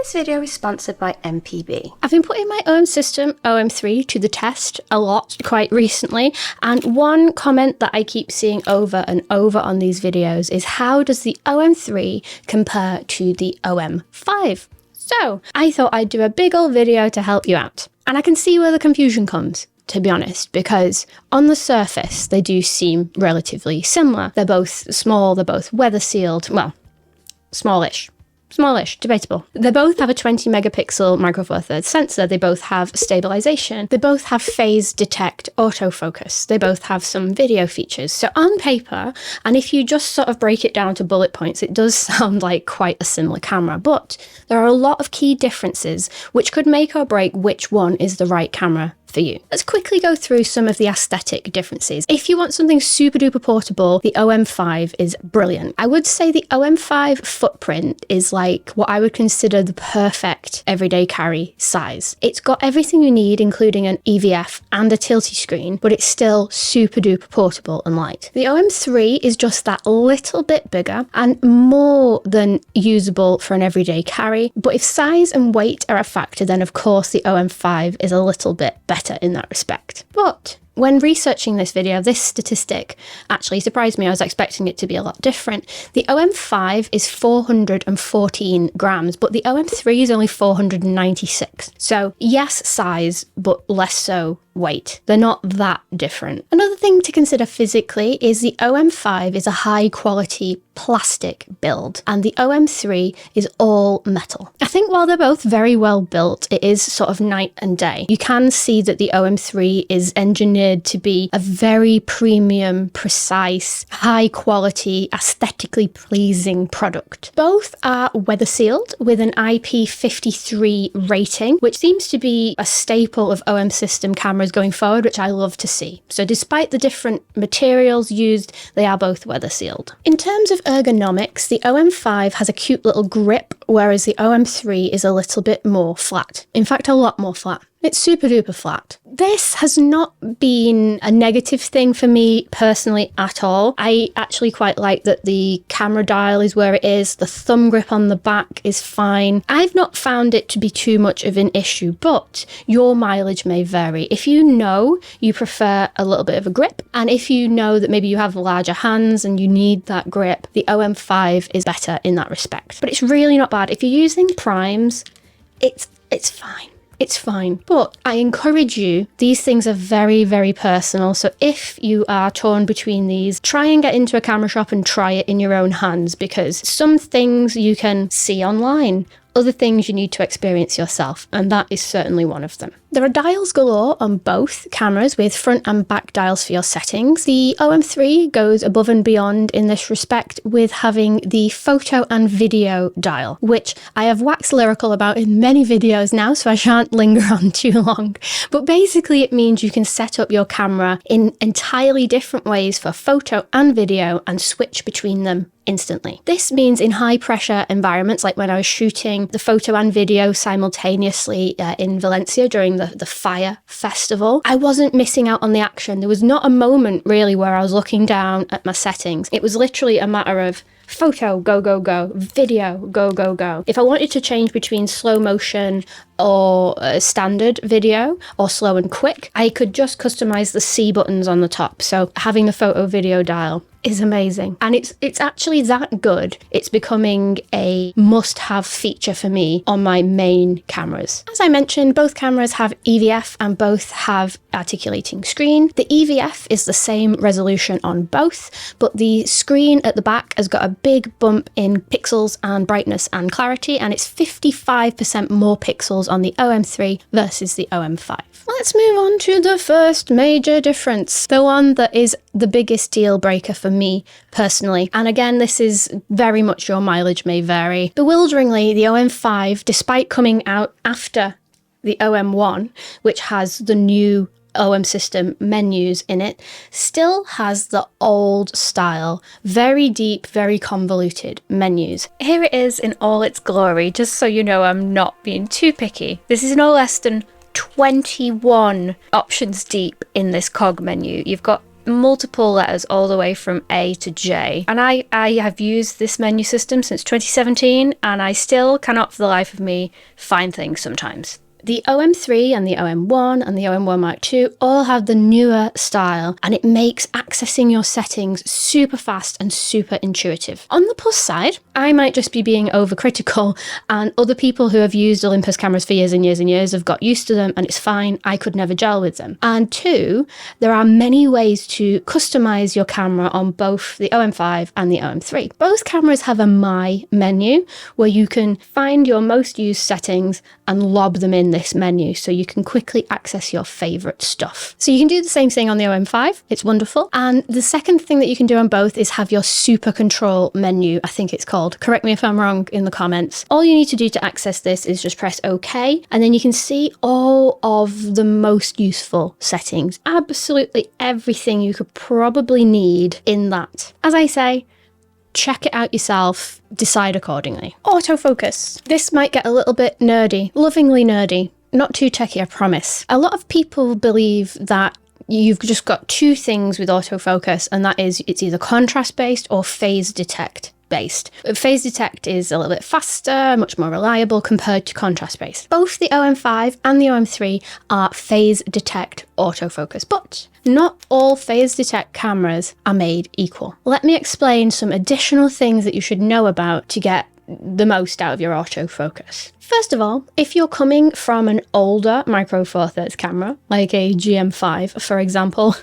This video is sponsored by MPB. I've been putting my OM system, OM-3, to the test a lot quite recently, and one comment that I keep seeing over and over on these videos is how does the OM-3 compare to the OM-5? So I thought I'd do a big old video to help you out. And I can see where the confusion comes, to be honest, because on the surface they do seem relatively similar. They're both small, they're both weather sealed, well, smallish, debatable. They both have a 20 megapixel micro four thirds sensor. They both have stabilization. They both have phase detect autofocus. They both have some video features. So on paper, and if you just sort of break it down to bullet points, it does sound like quite a similar camera, but there are a lot of key differences which could make or break which one is the right camera for you. Let's quickly go through some of the aesthetic differences. If you want something super duper portable, the OM-5 is brilliant. I would say the OM-5 footprint is like what I would consider the perfect everyday carry size. It's got everything you need, including an EVF and a tilty screen, but it's still super duper portable and light. The OM-3 is just that little bit bigger and more than usable for an everyday carry, but if size and weight are a factor, then of course the OM-5 is a little bit better in that respect. But when researching this video, this statistic actually surprised me. I was expecting it to be a lot different. The OM-5 is 414 grams, but the OM-3 is only 496. So yes, size, but less so weight. They're not that different. Another thing to consider physically is the OM-5 is a high quality plastic build and the OM-3 is all metal. I think while they're both very well built, it is sort of night and day. You can see that the OM-3 is engineered to be a very premium, precise, high quality, aesthetically pleasing product. Both are weather sealed with an IP53 rating, which seems to be a staple of OM system cameras going forward, which I love to see. So despite the different materials used, they are both weather sealed. In terms of ergonomics, the OM-5 has a cute little grip, whereas the OM-3 is a little bit more flat. In fact, a lot more flat. It's super duper flat. This has not been a negative thing for me personally at all. I actually quite like that the camera dial is where it is. The thumb grip on the back is fine. I've not found it to be too much of an issue, but your mileage may vary. If you know you prefer a little bit of a grip, and if you know that maybe you have larger hands and you need that grip, the OM-5 is better in that respect. But it's really not bad. If you're using primes, it's fine. It's fine, but I encourage you, these things are very, very personal. So if you are torn between these, try and get into a camera shop and try it in your own hands, because some things you can see online, other things you need to experience yourself, and that is certainly one of them. There are dials galore on both cameras with front and back dials for your settings. The OM-3 goes above and beyond in this respect with having the photo and video dial, which I have waxed lyrical about in many videos now, so I shan't linger on too long. But basically it means you can set up your camera in entirely different ways for photo and video and switch between them instantly. This means in high pressure environments, like when I was shooting the photo and video simultaneously in Valencia during the Fire Festival, I wasn't missing out on the action. There was not a moment really where I was looking down at my settings. It was literally a matter of photo, go, go, go, video, go, go, go. If I wanted to change between slow motion or standard video or slow and quick, I could just customize the C buttons on the top. So having the photo video dial is amazing. And it's actually that good. It's becoming a must-have feature for me on my main cameras. As I mentioned, both cameras have EVF and both have articulating screen. The EVF is the same resolution on both, but the screen at the back has got a big bump in pixels and brightness and clarity, and it's 55% more pixels on the OM-3 versus the OM-5. Let's move on to the first major difference, the one that is the biggest deal breaker for me personally. And again, this is very much your mileage may vary. Bewilderingly, the OM-5, despite coming out after the OM-1, which has the new OM system menus in it, still has the old style, very deep, very convoluted menus. Here it is in all its glory, just so you know I'm not being too picky. This is no less than 21 options deep in this cog menu. You've got multiple letters all the way from A to J. And I have used this menu system since 2017, and I still cannot for the life of me find things sometimes. The OM-3 and the OM-1 and the OM-1 Mark II all have the newer style, and it makes accessing your settings super fast and super intuitive. On the plus side, I might just be being overcritical, and other people who have used Olympus cameras for years and years and years have got used to them, and it's fine. I could never gel with them. And two, there are many ways to customize your camera on both the OM-5 and the OM-3. Both cameras have a My menu where you can find your most used settings and lob them in this menu so you can quickly access your favorite stuff. So you can do the same thing on the OM-5. It's wonderful. And the second thing that you can do on both is have your super control menu, I think it's called. Correct me if I'm wrong in the comments. All you need to do to access this is just press OK, and then you can see all of the most useful settings. Absolutely everything you could probably need in that. As I say, check it out yourself, decide accordingly. Autofocus. This might get a little bit nerdy, lovingly nerdy, not too techy, I promise. A lot of people believe that you've just got two things with autofocus, and that is it's either contrast based or phase detect based. Phase detect is a little bit faster, much more reliable compared to contrast based. Both the OM-5 and the OM-3 are phase detect autofocus, but not all phase detect cameras are made equal. Let me explain some additional things that you should know about to get the most out of your autofocus. First of all, if you're coming from an older Micro Four Thirds camera, like a GM5 for example,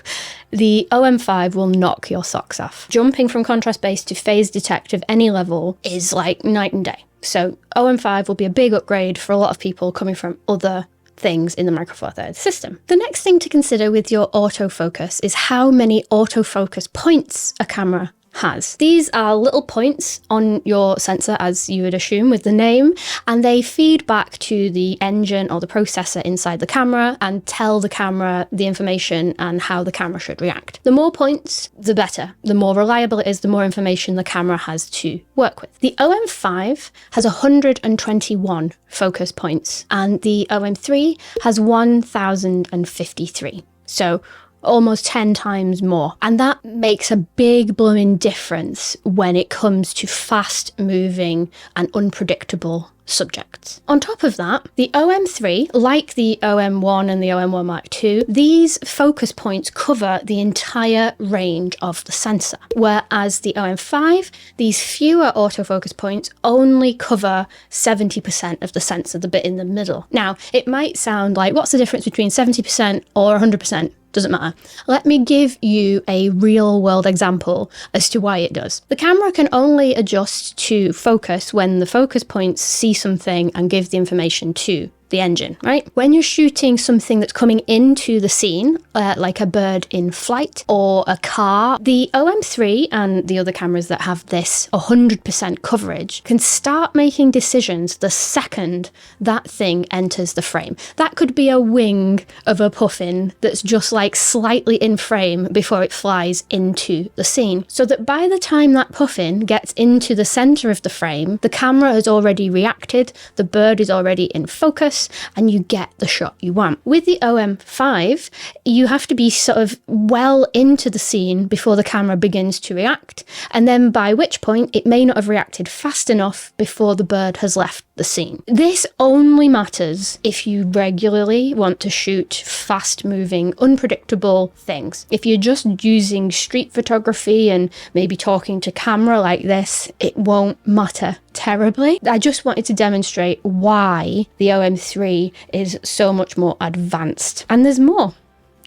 the OM-5 will knock your socks off. Jumping from contrast based to phase detect of any level is like night and day. So OM-5 will be a big upgrade for a lot of people coming from other things in the Micro Four Thirds system. The next thing to consider with your autofocus is how many autofocus points a camera has. These are little points on your sensor, as you would assume with the name, and they feed back to the engine or the processor inside the camera and tell the camera the information and how the camera should react. The more points, the better. The more reliable it is, the more information the camera has to work with. The OM-5 has 121 focus points, and the OM-3 has 1,053. So almost 10 times more. And that makes a big blooming difference when it comes to fast moving and unpredictable subjects. On top of that, the OM-3, like the OM-1 and the OM-1 Mark II, these focus points cover the entire range of the sensor, whereas the OM-5, these fewer autofocus points only cover 70% of the sensor, the bit in the middle. Now, it might sound like, what's the difference between 70% or 100%? Doesn't matter. Let me give you a real world example as to why it does. The camera can only adjust to focus when the focus points see something and give the information to the engine, right? When you're shooting something that's coming into the scene, like a bird in flight or a car, the OM-3 and the other cameras that have this 100% coverage can start making decisions the second that thing enters the frame. That could be a wing of a puffin that's just like slightly in frame before it flies into the scene. So that by the time that puffin gets into the center of the frame, the camera has already reacted, the bird is already in focus, and you get the shot you want. With the OM-5, you have to be sort of well into the scene before the camera begins to react, and then by which point it may not have reacted fast enough before the bird has left the scene. This only matters if you regularly want to shoot fast-moving, unpredictable things. If you're just using street photography and maybe talking to camera like this, it won't matter terribly. I just wanted to demonstrate why the OM-3 is so much more advanced. And there's more.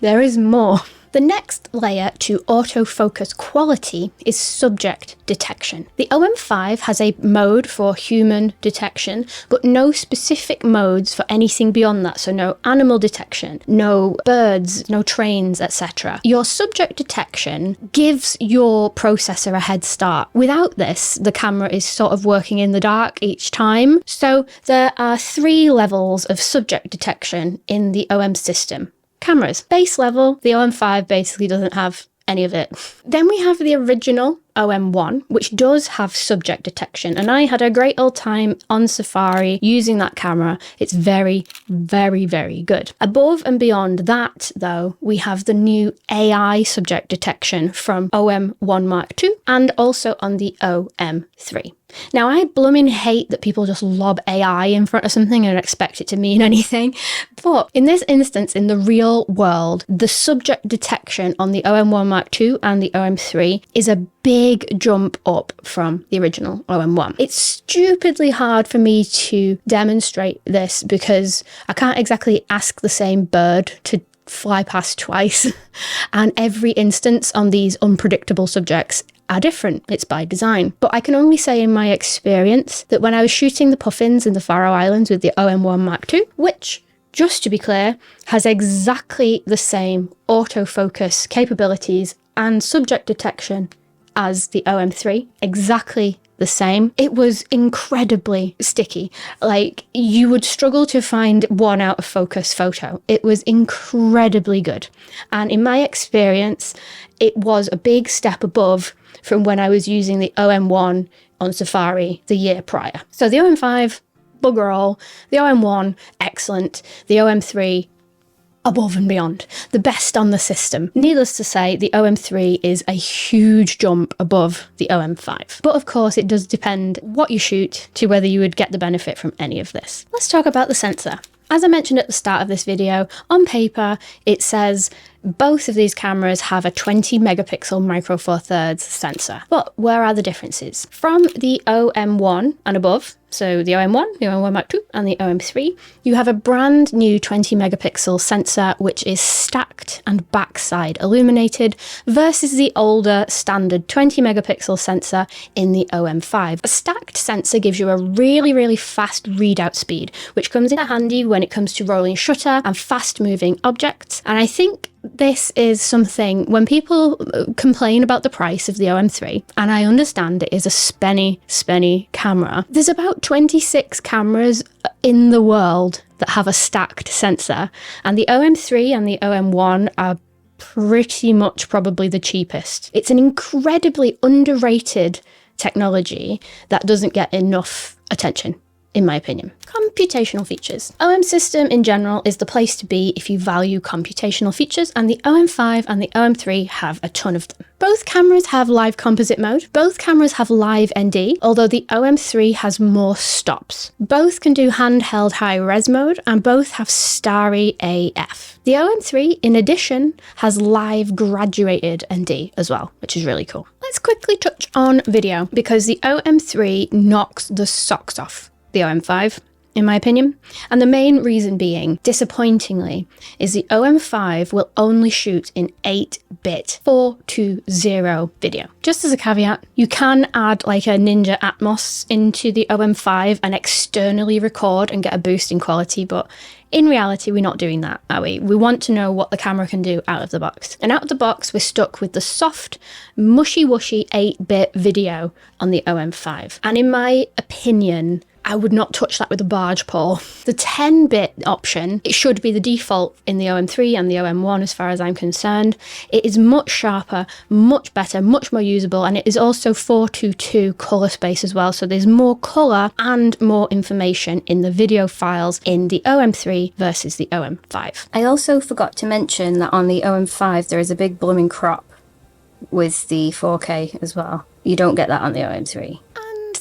There is more. The next layer to autofocus quality is subject detection. The OM-5 has a mode for human detection, but no specific modes for anything beyond that. So no animal detection, no birds, no trains, etc. Your subject detection gives your processor a head start. Without this, the camera is sort of working in the dark each time. So there are 3 levels of subject detection in the OM system. Cameras. Base level, the OM-5 basically doesn't have any of it. Then we have the original OM-1, which does have subject detection, and I had a great old time on Safari using that camera. It's very, very, very good. Above and beyond that, though, we have the new AI subject detection from OM-1 Mark II and also on the OM-3. Now, I blooming hate that people just lob AI in front of something and expect it to mean anything. But in this instance, in the real world, the subject detection on the OM-1 Mark II and the OM-3 is a big jump up from the original OM-1. It's stupidly hard for me to demonstrate this because I can't exactly ask the same bird to fly past twice. And every instance on these unpredictable subjects are different. It's by design. But I can only say in my experience that when I was shooting the puffins in the Faroe Islands with the OM-1 Mark II, which, just to be clear, has exactly the same autofocus capabilities and subject detection as the OM-3, exactly the same. It was incredibly sticky. Like, you would struggle to find one out of focus photo. It was incredibly good. And in my experience, it was a big step above from when I was using the OM-1 on Safari the year prior. So the OM-5, bugger all. The OM-1, excellent. The OM-3, above and beyond. The best on the system. Needless to say, the OM-3 is a huge jump above the OM-5. But of course, it does depend what you shoot to whether you would get the benefit from any of this. Let's talk about the sensor. As I mentioned at the start of this video, on paper, it says both of these cameras have a 20 megapixel micro four thirds sensor. But where are the differences? From the OM-1 and above, so the OM-1, the OM-1 Mark II, and the OM-3, you have a brand new 20 megapixel sensor which is stacked and backside illuminated versus the older standard 20 megapixel sensor in the OM-5. A stacked sensor gives you a really, really fast readout speed, which comes in handy when it comes to rolling shutter and fast moving objects. And I think this is something when people complain about the price of the OM-3, and I understand it is a spenny camera. There's about 26 cameras in the world that have a stacked sensor, and the OM-3 and the OM-1 are pretty much probably the cheapest. It's an incredibly underrated technology that doesn't get enough attention, in my opinion. Computational features. OM system in general is the place to be if you value computational features, and the OM-5 and the OM-3 have a ton of them. Both cameras have live composite mode. Both cameras have live ND, although the OM-3 has more stops. Both can do handheld high-res mode, and both have starry AF. The OM-3, in addition, has live graduated ND as well, which is really cool. Let's quickly touch on video, because the OM-3 knocks the socks off the OM-5, in my opinion. And the main reason being, disappointingly, is the OM-5 will only shoot in 8-bit 420 video. Just as a caveat, you can add like a Ninja Atmos into the OM-5 and externally record and get a boost in quality, but in reality, we're not doing that, are we? We want to know what the camera can do out of the box. And out of the box, we're stuck with the soft, mushy-washy 8-bit video on the OM-5. And in my opinion, I would not touch that with a barge pole. The 10-bit option, it should be the default in the OM-3 and the OM-1 as far as I'm concerned. It is much sharper, much better, much more usable, and it is also 422 colour space as well, so there's more colour and more information in the video files in the OM-3 versus the OM-5. I also forgot to mention that on the OM-5 there is a big blooming crop with the 4K as well. You don't get that on the OM-3.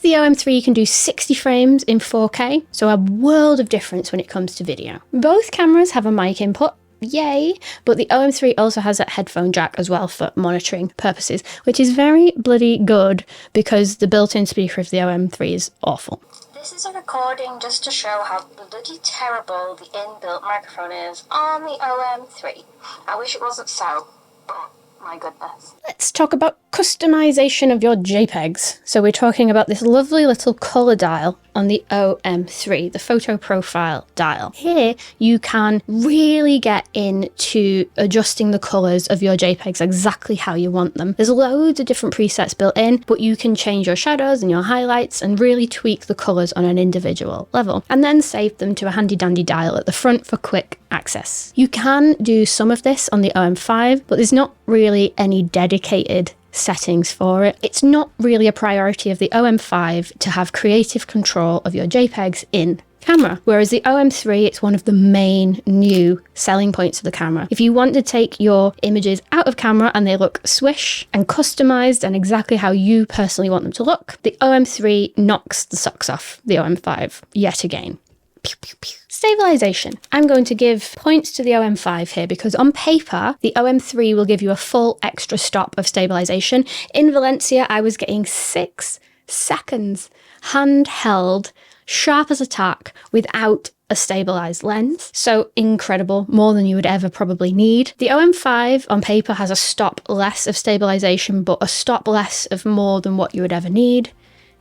The OM-3 can do 60 frames in 4K, so a world of difference when it comes to video. Both cameras have a mic input, yay, but the OM-3 also has a headphone jack as well for monitoring purposes, which is very bloody good because the built-in speaker of the OM-3 is awful. This is a recording just to show how bloody terrible the inbuilt microphone is on the OM-3. I wish it wasn't so, but my goodness. Let's talk about customization of your JPEGs. So we're talking about this lovely little color dial on the OM-3, the photo profile dial. Here you can really get into adjusting the colors of your JPEGs exactly how you want them. There's loads of different presets built in, but you can change your shadows and your highlights and really tweak the colors on an individual level, and then save them to a handy dandy dial at the front for quick access. You can do some of this on the OM-5, but there's not really any dedicated settings for it. It's not really a priority of the OM-5 to have creative control of your JPEGs in camera, whereas the OM-3, it's one of the main new selling points of the camera. If you want to take your images out of camera and they look swish and customized and exactly how you personally want them to look, the OM-3 knocks the socks off the OM-5 yet again. Pew, pew, pew. Stabilization. I'm going to give points to the OM-5 here because on paper, the OM-3 will give you a full extra stop of stabilization. In Valencia, I was getting 6 seconds handheld, sharp as a tack without a stabilized lens. So incredible, more than you would ever probably need. The OM-5 on paper has a stop less of stabilization, but a stop less of more than what you would ever need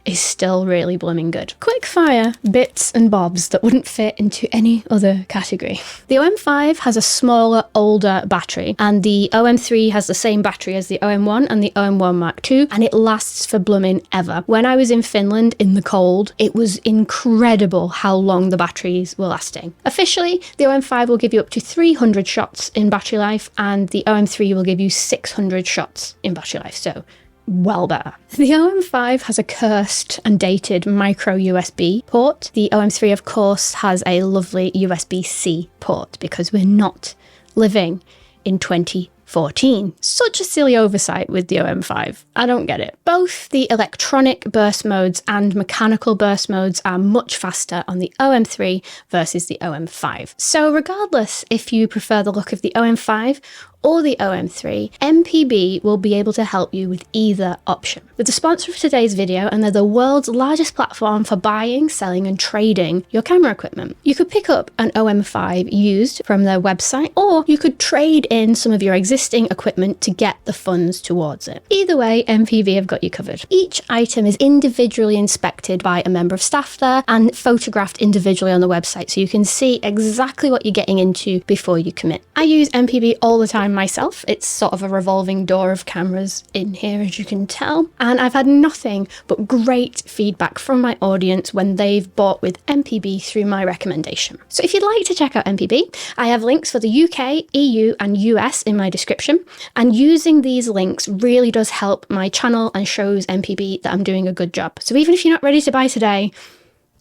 is still really blooming good. Quick fire bits and bobs that wouldn't fit into any other category. The OM-5 has a smaller, older battery, and the OM-3 has the same battery as the OM-1 and the OM-1 Mark II, and it lasts for blooming ever. When I was in Finland in the cold, it was incredible how long the batteries were lasting. Officially, the OM-5 will give you up to 300 shots in battery life, and the OM-3 will give you 600 shots in battery life, so well better. The OM-5 has a cursed and dated micro USB port. The OM-3, of course, has a lovely USB-C port because we're not living in 2014. Such a silly oversight with the OM-5. I don't get it. Both the electronic burst modes and mechanical burst modes are much faster on the OM-3 versus the OM-5. So regardless if you prefer the look of the OM-5 or the OM-3, MPB will be able to help you with either option. They're the sponsor of today's video, and they're the world's largest platform for buying, selling, and trading your camera equipment. You could pick up an OM-5 used from their website, or you could trade in some of your existing equipment to get the funds towards it. Either way, MPB have got you covered. Each item is individually inspected by a member of staff there and photographed individually on the website, so you can see exactly what you're getting into before you commit. I use MPB all the time myself. It's sort of a revolving door of cameras in here, as you can tell, and I've had nothing but great feedback from my audience when they've bought with MPB through my recommendation. So if you'd like to check out MPB, I have links for the UK, EU and US in my description, and using these links really does help my channel and shows MPB that I'm doing a good job. So even if you're not ready to buy today,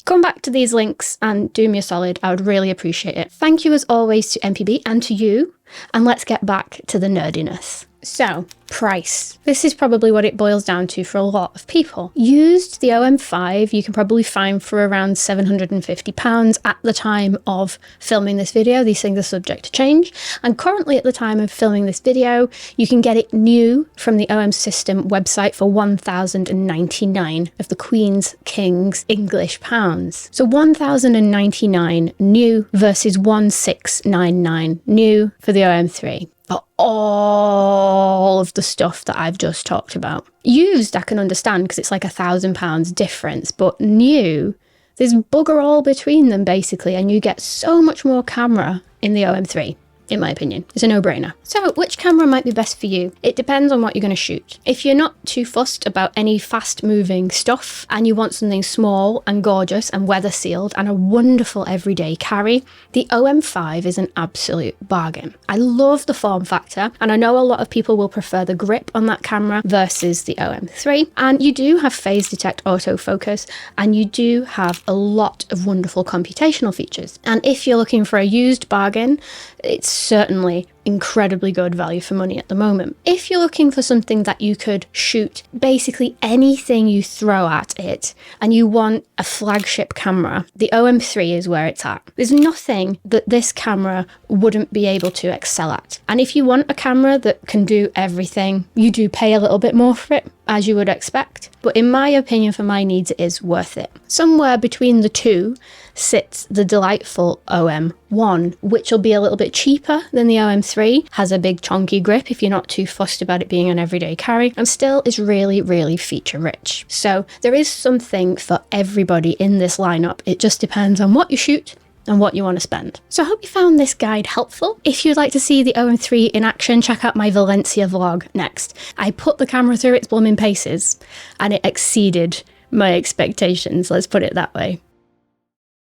come back to these links and do me a solid. I would really appreciate it. Thank you as always to MPB and to you, and let's get back to the nerdiness. So, price. This is probably what it boils down to for a lot of people. Used, the OM-5 you can probably find for around £750 at the time of filming this video. These things are subject to change. And currently at the time of filming this video, you can get it new from the OM System website for 1,099 of the Queen's King's English pounds. So 1,099 new versus 1,699 new for the OM-3. For all of the stuff that I've just talked about. Used, I can understand because it's like £1,000 difference, but new, there's bugger all between them basically, and you get so much more camera in the OM-3. In my opinion, it's a no-brainer. So which camera might be best for you? It depends on what you're going to shoot. If you're not too fussed about any fast-moving stuff and you want something small and gorgeous and weather-sealed and a wonderful everyday carry, the OM-5 is an absolute bargain. I love the form factor, and I know a lot of people will prefer the grip on that camera versus the OM-3. And you do have phase detect autofocus, and you do have a lot of wonderful computational features. And if you're looking for a used bargain, it's certainly incredibly good value for money at the moment. If you're looking for something that you could shoot basically anything you throw at it and you want a flagship camera, the OM-3 is where it's at. There's nothing that this camera wouldn't be able to excel at. And if you want a camera that can do everything, you do pay a little bit more for it, as you would expect. But in my opinion, for my needs, it is worth it. Somewhere between the two sits the delightful OM-1, which will be a little bit cheaper than the OM-3, has a big chunky grip if you're not too fussed about it being an everyday carry, and still is really, really feature rich. So there is something for everybody in this lineup. It just depends on what you shoot and what you want to spend. So I hope you found this guide helpful. If you'd like to see the OM-3 in action, check out my Valencia vlog next. I put the camera through its blooming paces and it exceeded my expectations, let's put it that way.